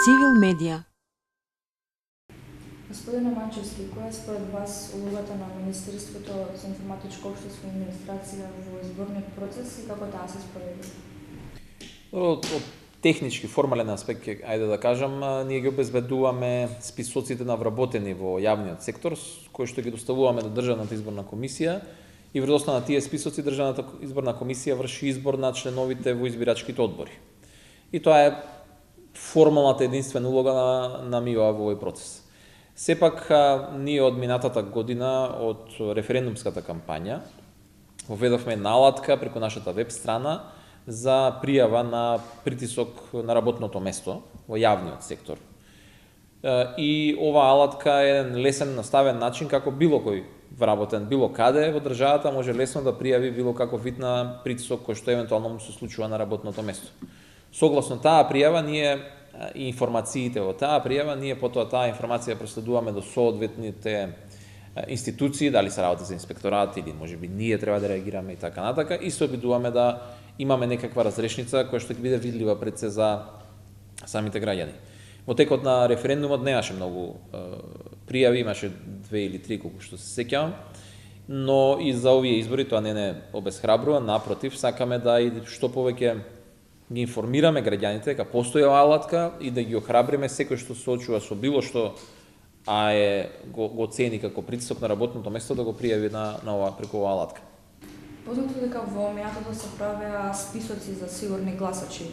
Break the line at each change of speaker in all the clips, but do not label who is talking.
Цивил медија.
Господине Манчевски, која е според вас улогата на Министерството за информатичко општество и администрација во изборниот процес и како таа се спроведе?
Од технички, формален аспект, ајде да кажам, ние ги обезбедуваме списоците на вработени во јавниот сектор, кои што ги доставуваме до Државната изборна комисија и врз основа на тие списоци Државната изборна комисија врши избор на членовите во избирачките одбори. И тоа е формалната единствена улога на МИО во овој процес. Сепак, ние од минатата година, од референдумската кампања, воведовме една алатка преку нашата веб страна за пријава на притисок на работното место во јавниот сектор. И оваа алатка е еден лесен, наставен начин како било кој вработен било каде во државата може лесно да пријави било каков вид на притисок кој што евентуално му се случува на работното место. Согласно таа пријава, ние и информациите во таа пријава, ние потоа таа информација проследуваме до соодветните институции, дали се работи за инспекторат или можеби ние треба да реагираме и така натака, и се обидуваме да имаме некаква разрешница која што ќе биде видлива пред се за самите граѓани. Во текот на референдумот немаше многу пријави, имаше 2 или 3 колку што се сеќавам, но и за овие избори тоа не обесхрабрува, напротив, сакаме да и што повеќе ги информираме граѓаните дека постои оваа алатка и да ги охрабриме секој што се соочува со било што го цени како притисок на работното место да го пријави на ова преку оваа алатка.
Познато дека во минатото се правеа списоци за сигурни гласачи,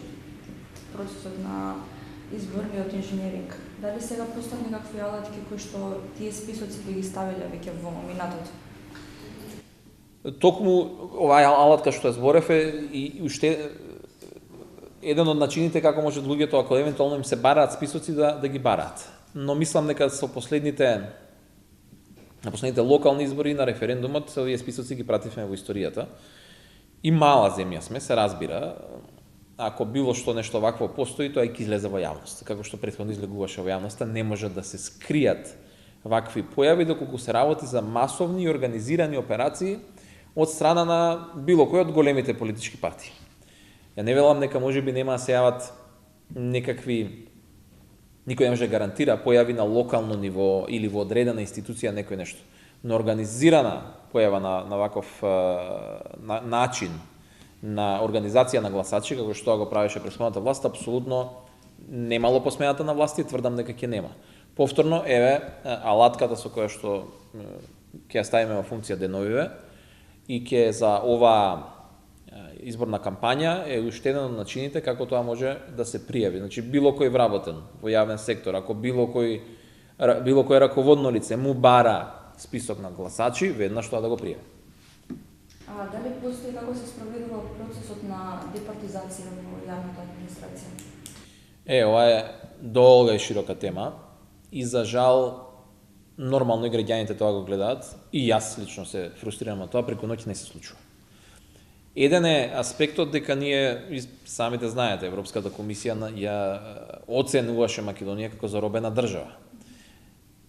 процесот на изборниот инженеринг. Дали сега постои некакви алатки кои што тие списоци ги ставиле веќе во минатото?
Токму оваа алатка што ја зборев е и уште еден од начините како може луѓето, ако евентуално им се бараат списоци, да ги бараат. Но мислам дека со последните локални избори на референдумот, овие списоци ги пративме во историјата. И мала земја сме, се разбира. Ако било што нешто вакво постои, тоа ќе излезе во јавност. Како што претходно излегуваше во јавноста, не може да се скријат вакви појави доколку се работи за масовни и организирани операции од страна на било кој од големите политички партии. Ја не велам дека можеби нема да се јават некакви, никој не може да гарантира појави на локално ниво или во одредена институција некој нешто. Но организирана појава на ваков начин на организација на гласачи, како што го правеше претходната власт, апсолутно немало посмената на власти, тврдам дека ќе нема. Повторно, еве, алатката со која што ќе ја ставиме во функција деновиве и ќе за оваа изборна кампања е уште еден од начините како тоа може да се пријави. Значи, било кој вработен во јавен сектор, ако било кој раководно лице му бара список на гласачи, веднаш тоа да го пријави.
А дали постои како се спроведува процесот на департизација во јавната администрација?
Ова е долга и широка тема и за жал нормално и граѓаните тоа го гледаат и јас лично се фрустрирам од тоа, преку ноќ не се случува. Еден е аспектот дека ние, самите знаете, Европската комисија ја оценуваше Македонија како заробена држава.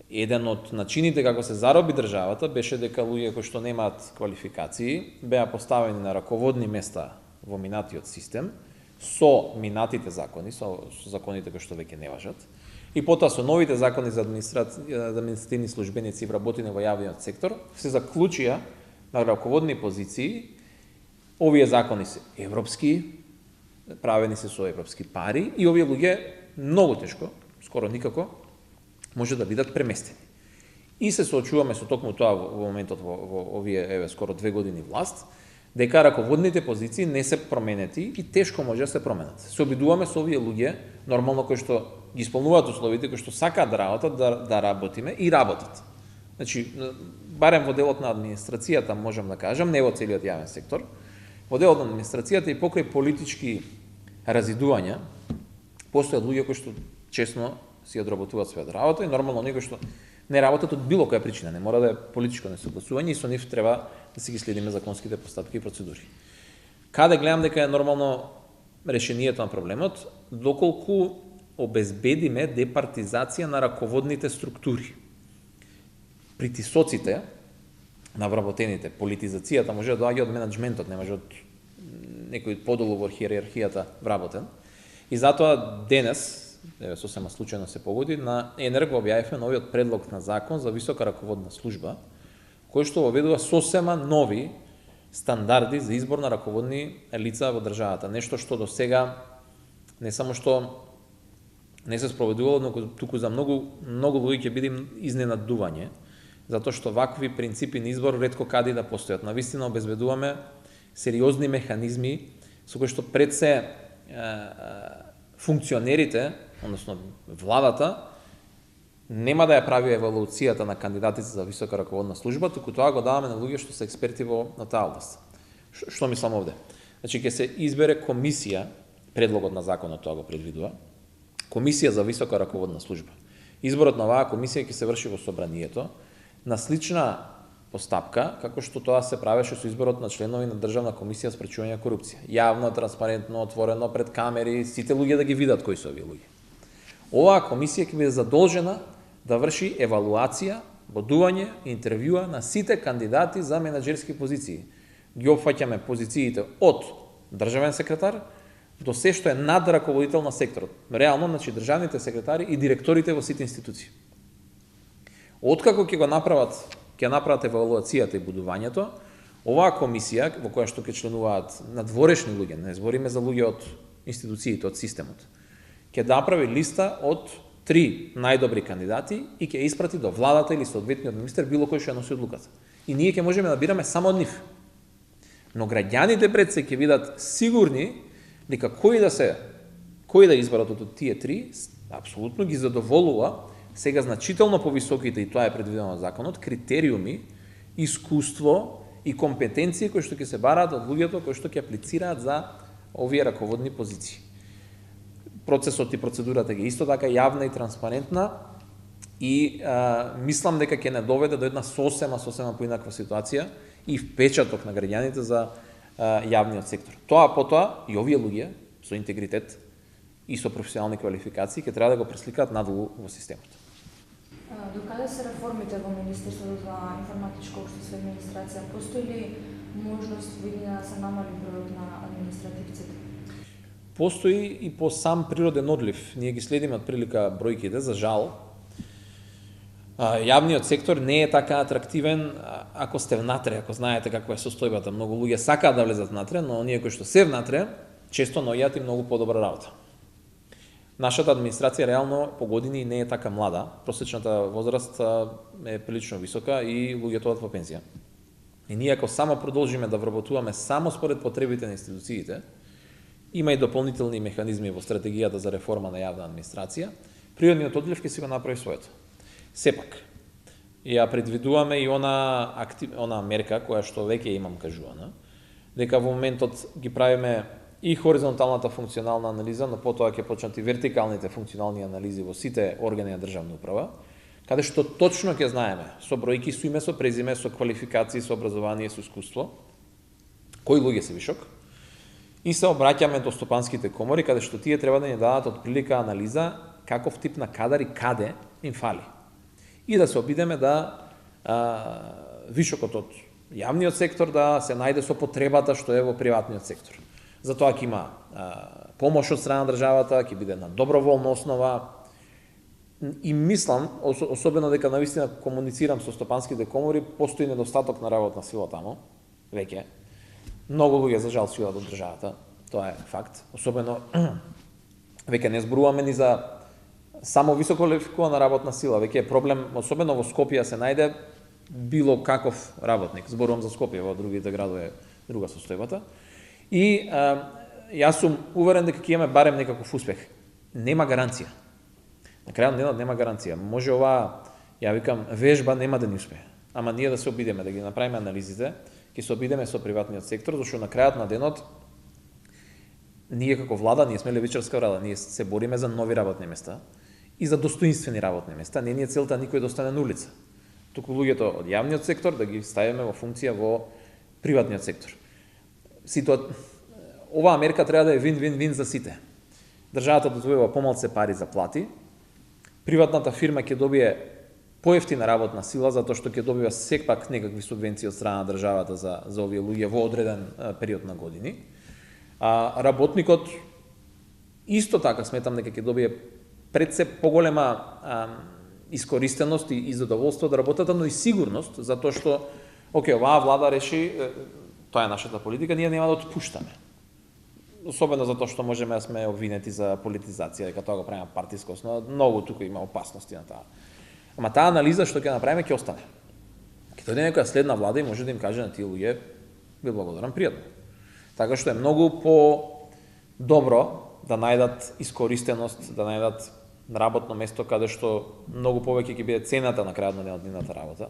Еден од начините како се зароби државата беше дека луѓе кои што немаат квалификации беа поставени на раководни места во минатиот систем со минатите закони, со законите кои што веќе не важат, и потоа со новите закони за административни службеници вработени во јавниот сектор се заклучија на раководни позиции. Овие закони се европски, правени се со европски пари и овие луѓе многу тешко, скоро никако, може да бидат преместени. И се соочуваме со токму тоа во моментот во овие скоро 2 години власт, дека раководните позиции не се променети и тешко може да се променат. Се обидуваме со овие луѓе, нормално кои што ги исполнуваат условите, кои што сакаат да работат, да работиме и работат. Значи, барем во делот на администрацијата можам да кажам, не во целиот јавен сектор, во делот на администрацијата и покрај политички разидувања, постојат луѓе кои што честно си одработуваат својата работа и нормално некои што не работат од било која причина, не мора да е политичко несогласување и со нив треба да си ги следиме законските постапки и процедури. Каде гледам дека е нормално решението на проблемот, доколку обезбедиме департизација на раководните структури. Притисоците на вработените, политизацијата може да доаѓа од менаџментот, не може од некој подолу во иерархијата вработен. И затоа денес сосема случајно се погоди, на Енерго објавивме новиот предлог на закон за висока раководна служба, кој што воведува сосема нови стандарди за избор на раководни лица во државата. Нешто што до сега не само што не се спроведувало, но туку за многу луѓе ќе биде изненадување, затоа што вакви принципи на избор ретко каде да постојат. Навистина обезбедуваме сериозни механизми со кои што пред се функционерите, односно владата, нема да ја прави евалуацијата на кандидатите за висока раководна служба, туку тоа го даваме на луѓе што се експерти во таа област. Што мислам овде? Значи ќе се избере комисија, предлогот на законот тоа го предвидува, комисија за висока раководна служба. Изборот на оваа комисија ќе се врши во собранието на слична постапка како што тоа се правеше со изборот на членови на Државна комисија за спречување корупција. Јавно, транспарентно, отворено пред камери, сите луѓе да ги видат кои се овие луѓе. Оваа комисија ќе биде задолжена да врши евалуација, бодување, интервјуа на сите кандидати за менаџерски позиции. Ги опфаќаме позициите од државен секретар до се што е над раководител на секторот. Реално, значи, државните секретари и директорите во сите институции. Откако ќе направат евалуацијата и будувањето, оваа комисија, во која што ќе членуваат надворешни луѓе, не збориме за луѓе од институциите, од системот, ќе направи листа од 3 најдобри кандидати и ќе испрати до владата или соодветниот министер било кој што ја носи одлуката. И ние ќе можеме да бираме само од нив. Но граѓаните пред се ќе видат сигурни дека кој да изберат од тие 3, апсолутно ги задоволува сега значително повисоките, и тоа е предвидено во законот, критериуми, искуство и компетенции кои што ќе се бараат од луѓето кои што ќе аплицираат за овие раководни позиции. Процесот и процедурата е исто така јавна и транспарентна и мислам дека ќе не доведе до една сосема поинаква ситуација и впечаток на граѓаните за јавниот сектор. Потоа и овие луѓе со интегритет и со професионални квалификации ќе треба да го пресликаат надолу во системот.
Докаде се реформите во Министерството за информатичко општество и администрација? Постои ли можност да се намали бројот на административците?
Постои и по сам природен одлив. Ние ги следиме отприлика бројките, за жал. Јавниот сектор не е така атрактивен ако сте внатре, ако знаете каква е состојбата. Многу луѓе сакаат да влезат внатре, но оние кои што се внатре, често наоѓаат и многу подобра работа. Нашата администрација реално по години не е така млада. Просечната возраст е прилично висока и луѓето одат во пензија. И ние ако само продолжиме да вработуваме само според потребите на институциите, има и дополнителни механизми во стратегијата за реформа на јавна администрација, природниот одлив ќе си го направи своето. Сепак, ја предвидуваме и она мерка која што веќе имам кажувана, дека во моментот ги правиме и хоризонталната функционална анализа, но потоа ќе почнат и вертикалните функционални анализи во сите органи на државна управа, каде што точно ќе знаеме, со бројки, со име, со презиме, со квалификации, со образование, со искуство, кои луѓе се вишок, и се обраќаме до стопанските комори, каде што тие треба да ни дадат отприлика анализа каков тип на кадар и каде им фали. И да се обидеме да вишокот од јавниот сектор да се најде со потребата што е во приватниот сектор. Затоа ќе има помош од страна на државата, ќе биде на доброволна основа. И мислам, особено дека навистина комуницирам со стопанските комори, постои недостаток на работна сила таму, веќе. Многу луѓе за жал си одат од државата, тоа е факт. Особено веќе не зборуваме ни за само високо квалификувана работна сила, веќе е проблем, особено во Скопје се најде било каков работник. Зборувам за Скопје, во другите градови е друга состојбата. И јас сум уверен дека ќе имаме барем некаков успех. Нема гаранција. На крајот на денот нема гаранција. Може оваа, ја викам, вежба нема да ни успее. Ама ние да се обидеме, да ги направиме анализите, ќе се обидеме со приватниот сектор, зашто на крајот на денот ние како влада, ние сме левичарска влада, ние се бориме за нови работни места и за достоинствени работни места. Не ни е целта никој да остане на улица. Туку луѓето од јавниот сектор да ги ставиме во функција во приватниот сектор. Оваа мерка треба да е вин-вин-вин за сите. Државата добива помалце пари за плати, приватната фирма ќе добие поевтина работна сила, затоа што ќе добива сепак некакви субвенции од страна на државата за овие луѓе во одреден период на години. А работникот исто така сметам дека ќе добие пред се поголема искористеност и задоволство да работат, но и сигурност, затоа што, оваа влада реши, тоа е нашата политика, ние нема да отпуштаме. Особено затоа што можеме да сме обвинети за политизација, дека тоа го правиме партиско, но многу тука има опасности на таа. Ама таа анализа што ќе направиме ќе остане. Ќе дојде некоја следна влада и може да им каже на тие луѓе, ви благодарам, пријатно. Така што е многу по-добро да најдат искористеност, да најдат работно место каде што многу повеќе ќе биде цената на крајот на нивната работа.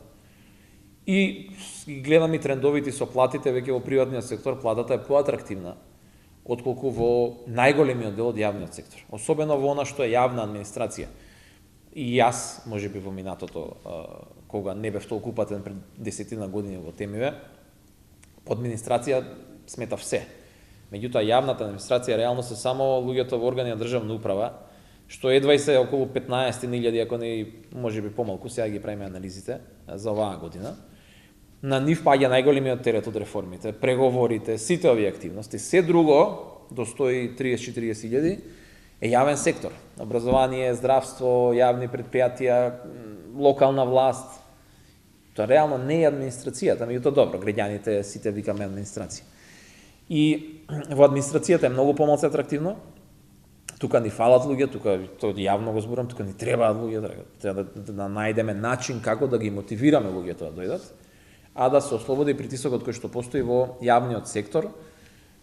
И гледам и трендовите со платите, веќе во приватниот сектор платата е поатрактивна отколку во најголемиот дел од јавниот сектор. Особено во она што е јавна администрација. И јас, можеби во минатото, кога не бев толку упатен пред 10 години во темиве, по администрација сметав се. Меѓутоа, јавната администрација реално се само луѓето во органи на државна управа, што едва и се околу 15.000, ако не можеби помалку, сега ги правиме анализите за оваа година. На нив паѓа најголемиот терет од реформите, преговорите, сите овие активности. Се друго, до 130-40.000, е јавен сектор. Образование, здравство, јавни предпријатија, локална власт. Тоа реално не е администрацијата, меѓутоа добро, граѓаните сите викаме администрација. И во администрацијата е многу помалку атрактивно. Тука ни фалат луѓе, тука тоа јавно го зборам, тука ни требаат луѓе, треба да најдеме начин како да ги мотивираме луѓето да дојдат, а да се ослободи притисокот кој што постои во јавниот сектор,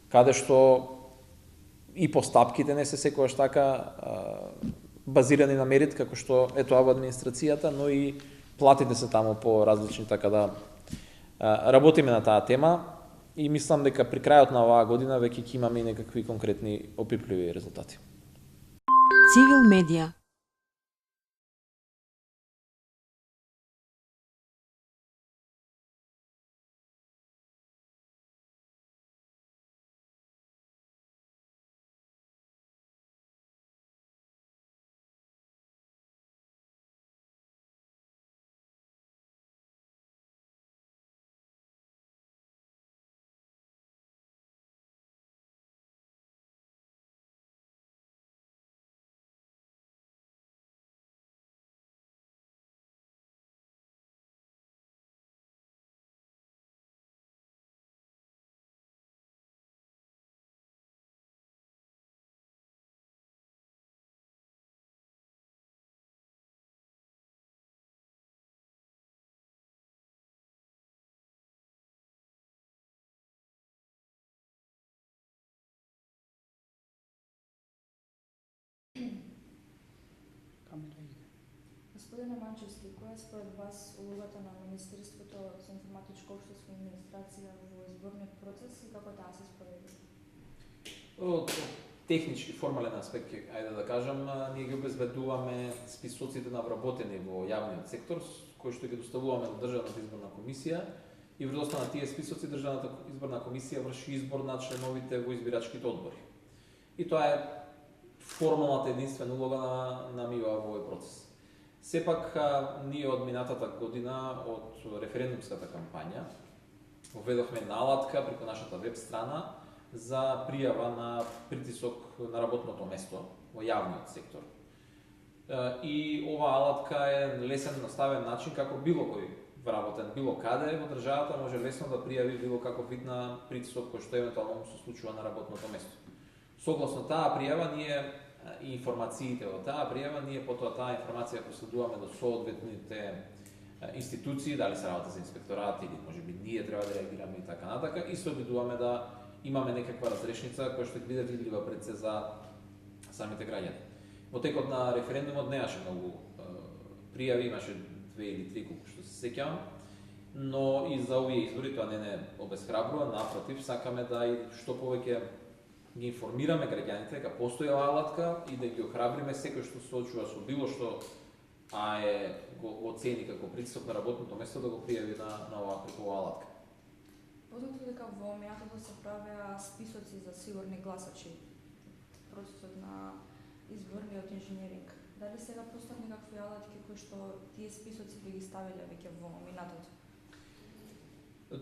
каде што и постапките не се секогаш така базирани на мерит како што е тоа во администрацијата, но и платите се таму по различни, така да работиме на таа тема и мислам дека при крајот на оваа година веќе ќе имаме и некакви конкретни опипливи резултати.
Цивил медија.
Господине Манчевски, која е според вас улогата на Министерството за информатичко општество и администрација во изборниот процес и како таа се спроведе?
Од технички, формален аспект, ајде да кажам, ние ги обезбедуваме списоците на вработени во јавниот сектор, кои што ги доставуваме до Државната изборна комисија и врз основа на тие списоци Државната изборна комисија врши избор на членовите во избирачките одбори. И тоа е формалната единствена улога на МИО во овој процес. Сепак, ние од минатата година, од референдумската кампања, введовме наладка преку нашата веб страна за пријава на притисок на работното место во јавниот сектор. И оваа алатка е лесен наставен начин како било кој вработен било каде во државата може лесно да пријави било каков вид на притисок кој што евентуално му се случува на работното место. Согласно таа пријава ние и информациите од таа пријава, ние потоа таа информација проследуваме до соодветните институции, дали се работа за инспекторат или можеби ние треба да реагираме и така натака, и се обидуваме да имаме некаква разрешница која што ќе биде видлива пред се за самите граѓани. Во текот на референдумот немаше многу пријави, имаше 2 или 3 колку што се сеќавам, но и за овие избори тоа не обесхрабрува, напротив, сакаме да и што повеќе ги информираме граѓаните дека постои оваа алатка и да ги охрабриме секој што се соочува со било што го оцени како притисок на работното место да го пријави на оваа преку оваа алатка.
Познато дека во минатото се правеа списоци за сигурни гласачи, процесот на изборниот инженеринг. Дали сега постојат некакви алатки кои што тие списоци би ги ставиле веќе во минатото?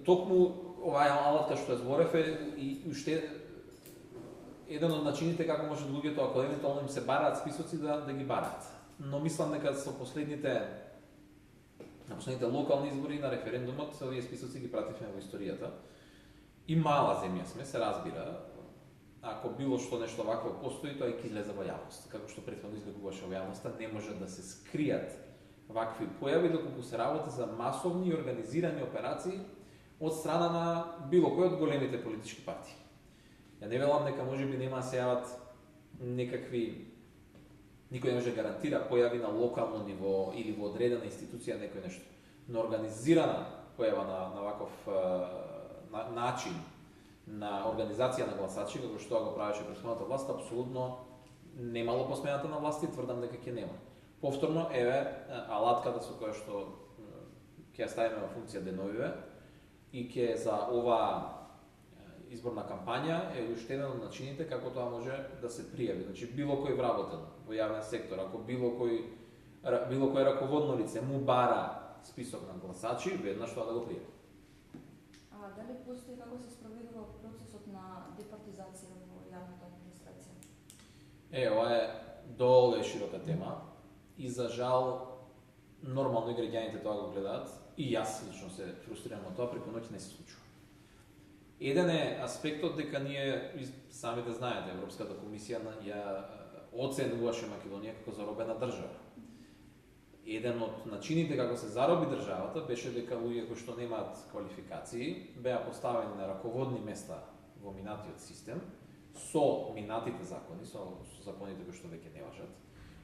Токму оваа алатка што ја зборев и уште еден од начините како може луѓето, ако евентуално им се бараат списоци, да ги бараат. Но мислам дека со на последните локални избори на референдумот, овие списоци ги пративме во историјата. И мала земја сме, се разбира, ако било што нешто вакво постои, тоа ќе излезе во јавност. Како што претходно излегуваше во јавноста, не може да се скријат вакви појави доколку се работи за масовни и организирани операции од страна на било кој од големите политички партии. Ја не велам дека можеби нема да се јават некакви, никој не може да гарантира појави на локално ниво или во одредена институција некој нешто, но организирана појава на ваков начин на организација на гласачи, како што го правеше претходната власт, апсолутно немало по смената на власти, тврдам дека ќе нема. Повторно, еве, алатката со која што ќе ја ставиме во функција деновиве и ќе за оваа изборна кампања е уште еден од начините како тоа може да се пријави. Значи, било кој вработен во јавен сектор, ако било кој раководно лице му бара список на гласачи, веднаш тоа да го пријави.
А дали постои како се спроведува процесот на департизација во јавната администрација?
Ова е долга и широка тема и за жал нормално и граѓаните тоа го гледаат и јас лично се фрустрирам од тоа, преку ноќ не се случува. Еден е аспектот дека ние, сами да знаете, Европската комисија ја оценуваше Македонија како заробена држава. Еден од начините како се зароби државата беше дека луѓе кои што немаат квалификации беа поставени на раководни места во минатиот систем со минатите закони, со законите кои што веќе не важат.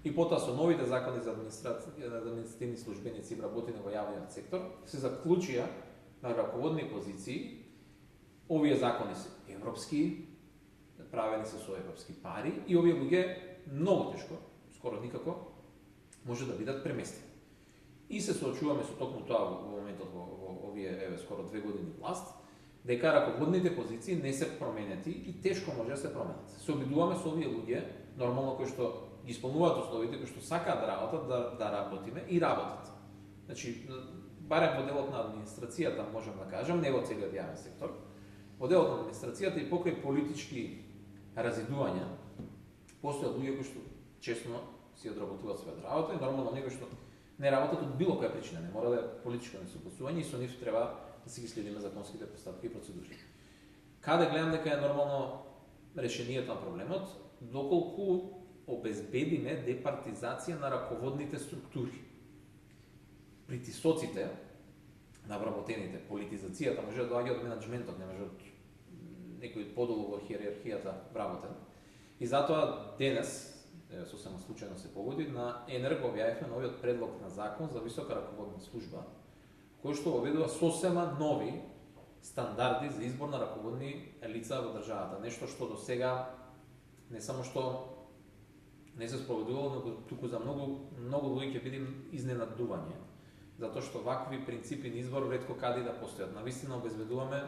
И потоа со новите закони за административни службеници и вработени во јавниот сектор се заклучија на раководни позиции. Овие закони се европски, правени се со европски пари и овие луѓе многу тешко, скоро никако, може да бидат преместени. И се соочуваме со токму тоа во моментот во овие скоро 2 години власт, дека раководните позиции не се променети и тешко може да се променат. Се обидуваме со овие луѓе, нормално кои што ги исполнуваат условите, кои што сакаат да работат, да работиме и работат. Значи, барем во делот на администрацијата можам да кажам, не во целиот јавен сектор, во делот на администрацијата и покрај политички разидувања, постојат луѓе кои што честно си одработуваат својата работа и нормално некои што не работат од било која причина, не мора да е политичко несогласување и со нив треба да си ги следиме законските постапки и процедури. Каде гледам дека е нормално решението на проблемот, доколку обезбедиме департизација на раководните структури. Притисоците на вработените, политизацијата може да доаѓа од менаџментот, не може од некој подолу во хиерархијата вработен. И затоа денес, сосема случајно се погоди, на ЕНР го објавивме новиот предлог на закон за висока раководна служба, кој што воведува сосема нови стандарди за избор на раководни лица во државата. Нешто што до сега не само што не се спроведувало, но туку за многу луѓе ќе биде изненадување, затоа што вакви принципи на избор ретко каде да постојат. Навистина обезбедуваме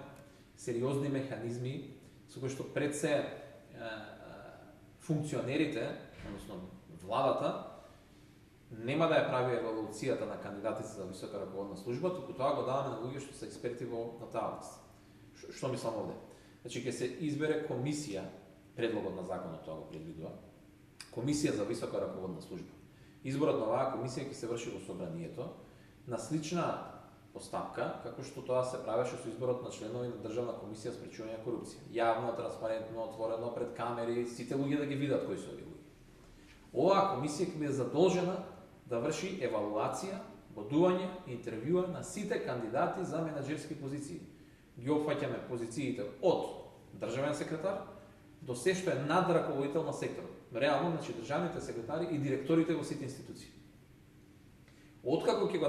сериозни механизми со кои што пред се функционерите, односно владата, нема да ја прави евалуацијата на кандидатите за висока раководна служба, туку тоа го даваме на луѓе што се експерти на таа област. Што мислам овде? Значи, ќе се избере комисија, предлогот на законот тоа го предвидува, комисија за висока раководна служба. Изборот на оваа комисија ќе се врши во собранието на слична постапка, како што тоа се правеше со изборот на членови на Државна комисија за спречување на корупција. Јавно, транспарентно, отворено пред камери, сите луѓе да ги видат кои се овие луѓе. Оваа комисија ќе биде задолжена да врши евалуација, бодување и интервјуа на сите кандидати за менаџерски позиции. Ги опфаќаме позициите од државен секретар до се што е над раководител на секторот. Реално, значи, државните секретари и директорите во сите институции. Откако ќе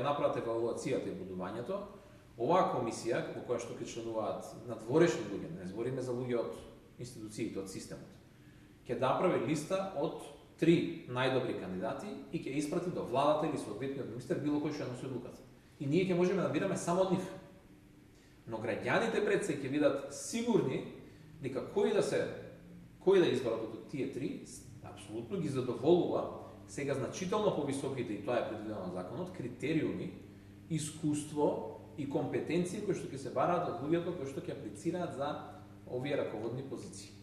направат евалуацијата и будувањето, оваа комисија, во која што ќе членуваат надворешни луѓе, не збориме за луѓе од институциите, од системот, ќе направи листа од 3 најдобри кандидати и ќе испрати до владата или соодветниот министер било кој што носи одлуката. И ние ќе можеме да бираме само од нив. Но граѓаните пред се ќе бидат сигурни дека кој да изберат од тие 3, апсолутно ги задоволува сега значително повисоките, и тоа е предвидено на законот, критериуми, искуство и компетенции кои што ќе се бараат од луѓето кои што ќе аплицираат за овие раководни позиции.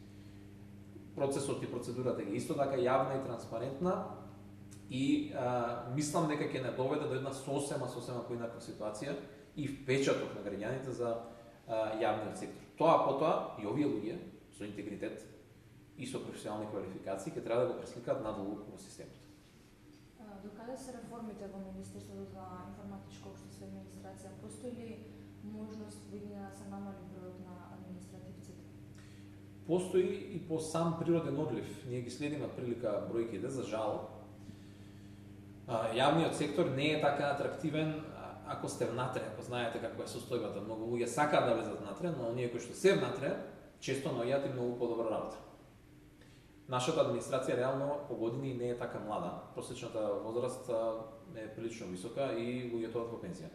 процесот и процедурата е исто така јавна и транспарентна и мислам дека ќе не доведе до една сосема поинаква ситуација и впечаток на граѓаните за јавниот сектор. Тоа потоа и овие луѓе со интегритет и со професионални квалификации ќе треба да го пресликаат надолу во системот.
Докаде се реформите во Министерството за информатичко општество и администрација? Постои ли можност видно да се намали бројот на административците?
Постои и по сам природен одлив. Ние ги следиме прилика бројките, за жал. Јавниот сектор не е така атрактивен ако сте внатре, ако знаете каква е состојбата. Многу луѓе сакаат да влезат внатре, но оние кои што се внатре, често наоѓаат и многу подобра работа. Нашата администрација реално по години не е така млада. Просечната возраст е прилично висока и луѓето одат во пензија.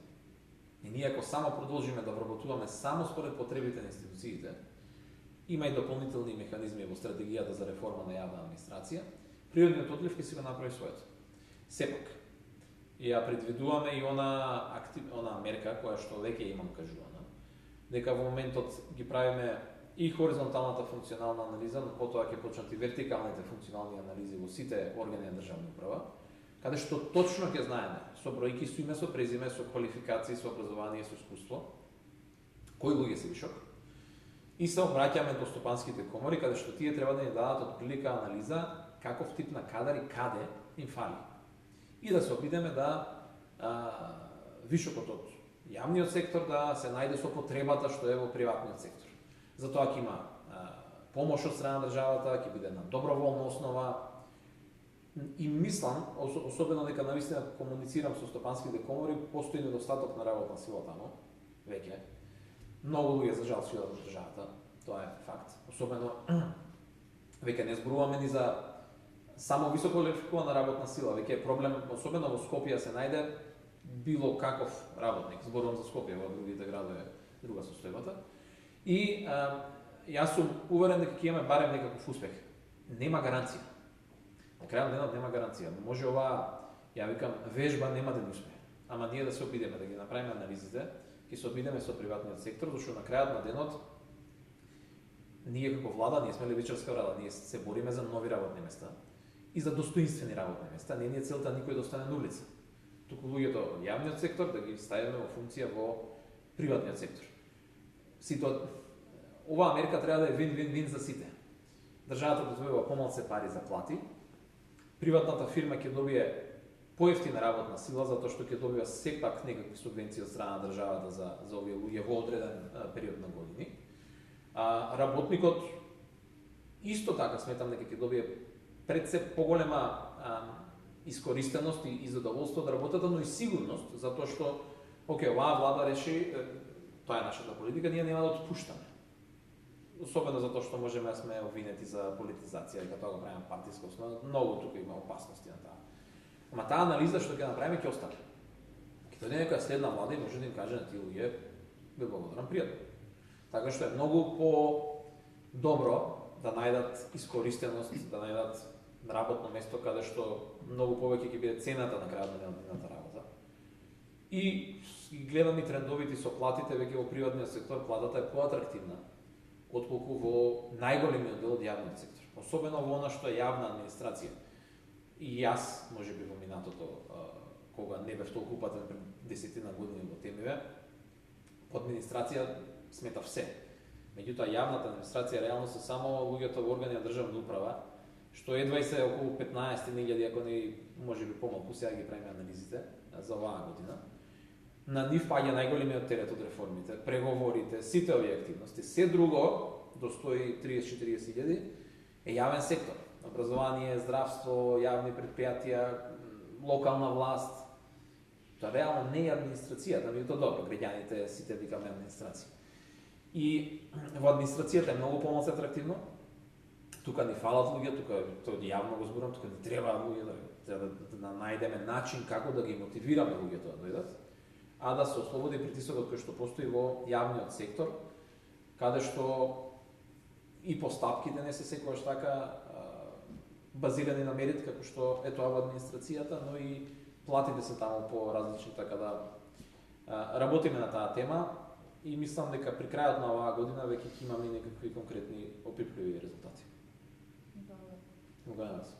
И ние ако само продолжиме да вработуваме само според потребите на институциите, има и дополнителни механизми во стратегијата за реформа на јавна администрација, природниот одлив ќе си го направи своето. Сепак, ја предвидуваме и она мерка која што веќе имам кажувана, дека во моментот ги правиме и хоризонталната функционална анализа, но потоа ќе почнат и вертикалните функционални анализи во сите органи на државна управа, каде што точно ќе знаеме со бројки, со име, со презиме, со квалификации, со образование, со искуство, кои луѓе се вишок, и се обраќаме до стопанските комори, каде што тие треба да ни дадат од прилика анализа каков тип на кадар и каде им фали. И да се обидеме да вишокот од јавниот сектор да се најде со потребата што е во приватниот сектор. Затоа ќе има помош од страна на државата, ќе биде на доброволна основа. И мислам, особено дека навистина комуницирам со стопанските комори, постои недостаток на работна сила таму, веќе. Многу луѓе за жал си одат од државата, тоа е факт. Особено веќе не зборуваме ни за само високо квалификувана работна сила, веќе е проблем, особено во Скопје се најде било каков работник. Зборувам за Скопје, во другите градови друга состојбата. И јас сум уверен дека ќе имаме барем некаков успех. Нема гаранција. На крајот на денот нема гаранција. Може оваа, ја викам, вежба нема да ни успее. Ама ние да се обидеме да ги направиме анализите, ќе се обидеме со приватниот сектор, зашто на крајот на денот ние како влада, ние сме левичарска влада, ние се бориме за нови работни места и за достоинствени работни места. Не ни е целта никој да остане на улица. Туку луѓето од јавниот сектор да ги ставиме во функција во приватниот сектор. Оваа мерка треба да е вин-вин-вин за сите. Државата да добива помалце пари за плати, приватната фирма ќе добие поевтина работна сила затоа што ќе добива сепак некакви субвенции од страна на државата за овие луѓе во одреден период на години. Работникот исто така сметам дека ќе добие пред се поголема искористеност и задоволство да работат, но и сигурност, затоа што оваа влада реши, тоа е нашата политика, ние нема да отпуштаме. Особено затоа што можеме да сме обвинети за политизација, дека тоа го правиме партиска основа, многу тука има опасности на таа. Ама таа анализа што ќе направиме ќе остане. Ќе дојде некоја следна влада и може да им каже на тие луѓе, бе благодарам, пријатно. Така што е многу по-добро да најдат искористеност, да најдат работно место каде што многу повеќе ќе биде цената на крајот на нивната работа. И гледам и трендовите со платите, веќе во приватниот сектор платата е поатрактивна отколку во најголемиот дел од јавниот сектор. Особено во она што е јавна администрација. И јас, можеби во минатото, кога не бев толку упатен пред 10 години во темиве, по администрација сметав се. Меѓутоа јавната администрација реално се само луѓето во органи на државна управа, што едва и се околу 15.000, ако не можеби помалку, сега ги правиме анализите за оваа година. На нив паѓа најголемиот терет од реформите, преговорите, сите овие активности. Се друго, до 130-40.000, е јавен сектор. Образование, здравство, јавни предпријатија, локална власт. Тоа реално не е администрацијата, меѓутоа добро, граѓаните сите викаме администрација. И во администрацијата е многу помалку атрактивно. Тука ни фалат луѓе, тука тоа јавно го зборам, тука не треба луѓе, треба да најдеме начин како да ги мотивираме луѓето да дојдат, а да се ослободи притисокот кој што постои во јавниот сектор, каде што и постапките не се секогаш така базирани на мерит како што е тоа во администрацијата, но и платите се таму по различни, така да работиме на таа тема и мислам дека при крајот на оваа година веќе ќе имаме некакви конкретни опипливи резултати. Кога нас?